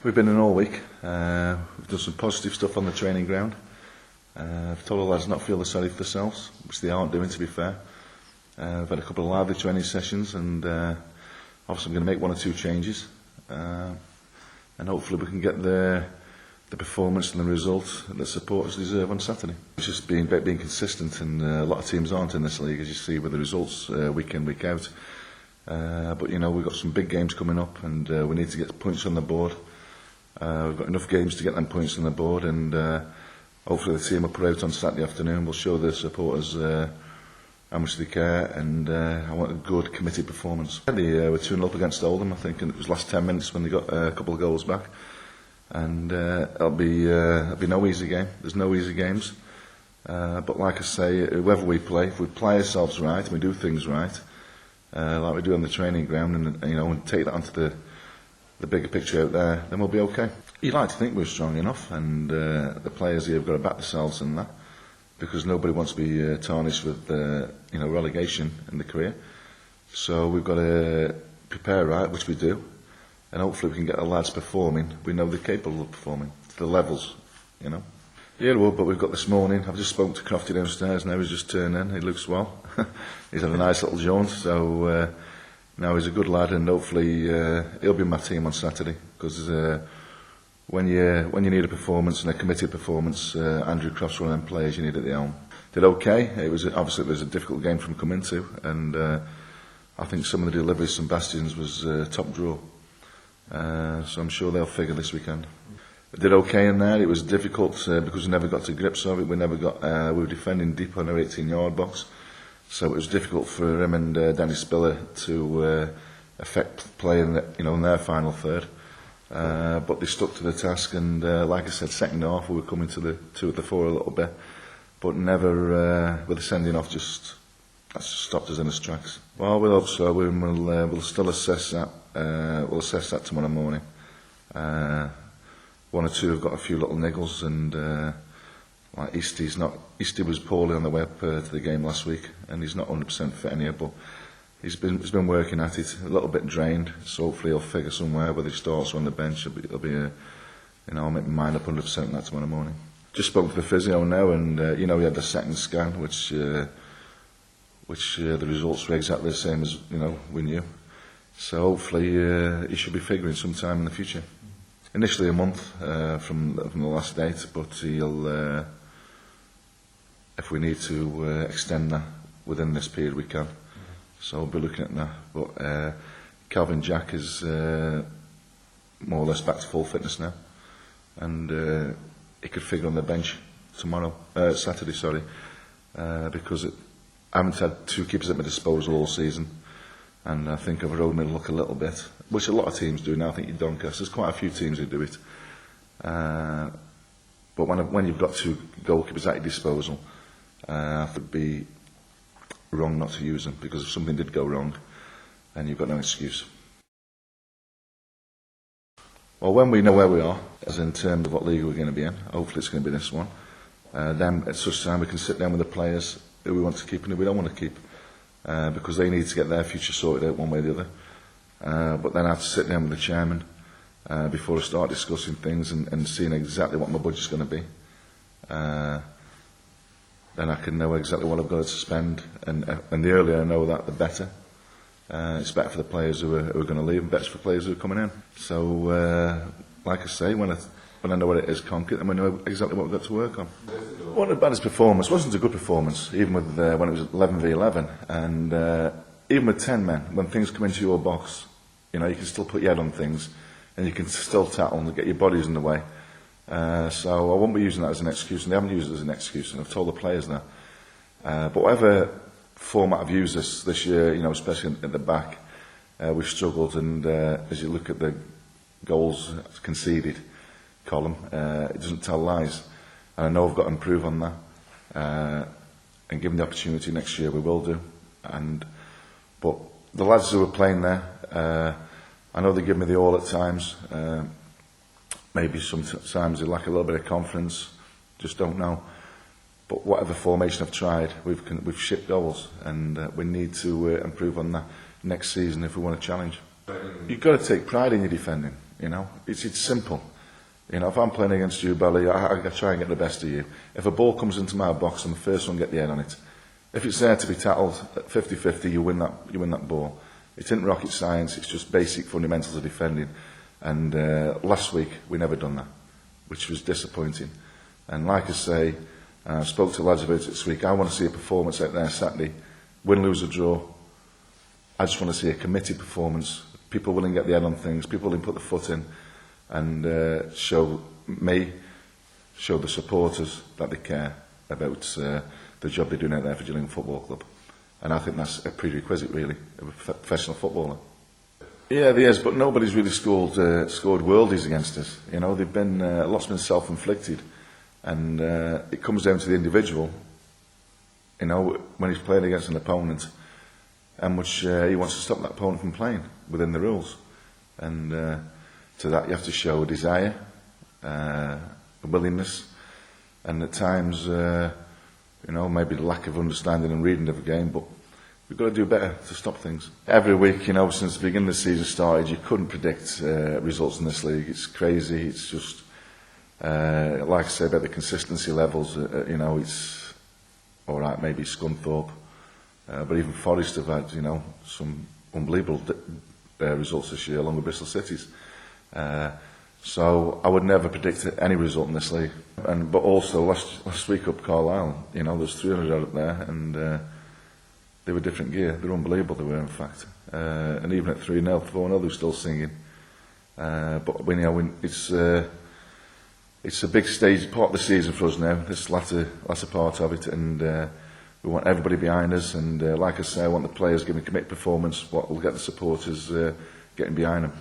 We've been in all week. We've done some positive stuff on the training ground. I've told the lads not to feel sorry for themselves, which they aren't doing, to be fair. We've had a couple of lively training sessions, and obviously I'm going to make one or two changes, and hopefully we can get the performance and the results that the supporters deserve on Saturday. It's just being consistent, and a lot of teams aren't in this league, as you see with the results week in, week out. But you know, we've got some big games coming up, and we need to get points on the board. We've got enough games to get them points on the board, and hopefully the team will put out on Saturday afternoon. We'll show the supporters how much they care, and I want a good, committed performance. They were 2-0 up against Oldham, I think, and it was last 10 minutes when they got a couple of goals back. And it'll be no easy game. There's no easy games. But like I say, whoever we play, if we play ourselves right and we do things right, like we do on the training ground, and take that onto the bigger picture out there, then we'll be okay. You'd like to think we're strong enough, and the players here have got to back themselves in that, because nobody wants to be tarnished with relegation in the career. So we've got to prepare right, which we do, and hopefully we can get the lads performing. We know they're capable of performing to the levels, Yeah, well, but we've got this morning. I've just spoken to Crofty downstairs now. He's just turned in. He looks well. He's had a nice little jaunt. So now he's a good lad, and hopefully he'll be in my team on Saturday. Because when you need a performance, and a committed performance, Andrew Croft's one of them players you need at the helm. Did okay. It was a difficult game for him to come into, and I think some of the deliveries from Bastions was top draw. So I'm sure they'll figure this weekend. Did okay in there. It was difficult because we never got to grips of it. We were defending deep on our 18-yard box, so it was difficult for him and Danny Spiller to affect play in their final third. But they stuck to the task, and like I said, second half we were coming to the 2 of the 4 a little bit, but never with the sending off that's just stopped us in its tracks. Well, we hope so. We'll still assess that. We'll assess that tomorrow morning. One or two have got a few little niggles, and like Eastie was poorly on the way up to the game last week, and he's not 100% fit in here, but he's been working at it, a little bit drained, so hopefully he'll figure somewhere whether he starts or on the bench. I'll make my mind up 100% on that tomorrow morning. Just spoke to the physio now, and he had the second scan, which the results were exactly the same as we knew. So hopefully he should be figuring sometime in the future. Initially a month from the last date, but he'll, if we need to extend that within this period, we can. So we'll be looking at that. But Calvin Jack is more or less back to full fitness now, and he could figure on the bench Saturday, because I haven't had 2 keepers at my disposal all season, and I think I've rode my luck a little bit, which a lot of teams do now. I think Doncaster, there's quite a few teams who do it. But when you've got 2 goalkeepers at your disposal, it would be wrong not to use them, because if something did go wrong, then you've got no excuse. Well, when we know where we are, as in terms of what league we're going to be in, hopefully it's going to be this one, then at such time we can sit down with the players who we want to keep and who we don't want to keep, because they need to get their future sorted out one way or the other. But then I have to sit down with the chairman before I start discussing things and seeing exactly what my budget's going to be. Then I can know exactly what I've got to spend, and the earlier I know that, the better. It's better for the players who are going to leave, and better for the players who are coming in. So, like I say, when I know what it is concrete, then we know exactly what we've got to work on. What about his performance? It wasn't a good performance, even with when it was 11v11, and even with 10 men, when things come into your box, you can still put your head on things, and you can still tackle and get your bodies in the way. So I won't be using that as an excuse, and they haven't used it as an excuse, and I've told the players that. But whatever format I've used this year, especially at the back, we've struggled, and as you look at the goals conceded column, it doesn't tell lies. And I know I've got to improve on that, and given the opportunity next year, we will do. But the lads who are playing there, I know they give me the all at times. Maybe sometimes they lack a little bit of confidence, just don't know. But whatever formation I've tried, we've shipped goals, and we need to improve on that next season if we want to challenge. You've got to take pride in your defending. You know, it's simple. You know, if I'm playing against you, Belly, I try and get the best of you. If a ball comes into my box, I'm the first one to get the head on it. If it's there to be tackled at 50-50, you win that ball. It isn't rocket science, it's just basic fundamentals of defending. And last week, we never done that, which was disappointing. And like I say, I spoke to lads about it this week, I want to see a performance out there Saturday, win, lose or draw. I just want to see a committed performance, people willing to get the head on things, people willing to put the foot in, and show the supporters that they care about the job they're doing out there for Gillingham Football Club. And I think that's a prerequisite, really, of a professional footballer. Yeah, there is, but nobody's really scored worldies against us. You know, they've been lots been self-inflicted, and it comes down to the individual. You know, when he's playing against an opponent, how much he wants to stop that opponent from playing within the rules, and to that you have to show a desire, a willingness, and at times, you know, maybe the lack of understanding and reading of the game, but we've got to do better to stop things. Every week, you know, since the beginning of the season started, you couldn't predict results in this league. It's crazy. It's just, like I say about the consistency levels, you know, it's all right, maybe Scunthorpe, but even Forest have had, you know, some unbelievable results this year, along with Bristol Cities. So I would never predict any result in this league. But also last week up Carlisle, you know, there's 300 up there, and they were different gear. They were unbelievable. They were, in fact. And even at 3-0, 4-0, they were still singing. But you know, it's a big stage, part of the season for us now. This latter part of it, and we want everybody behind us. And like I say, I want the players giving a committed performance. What will get the supporters getting behind them.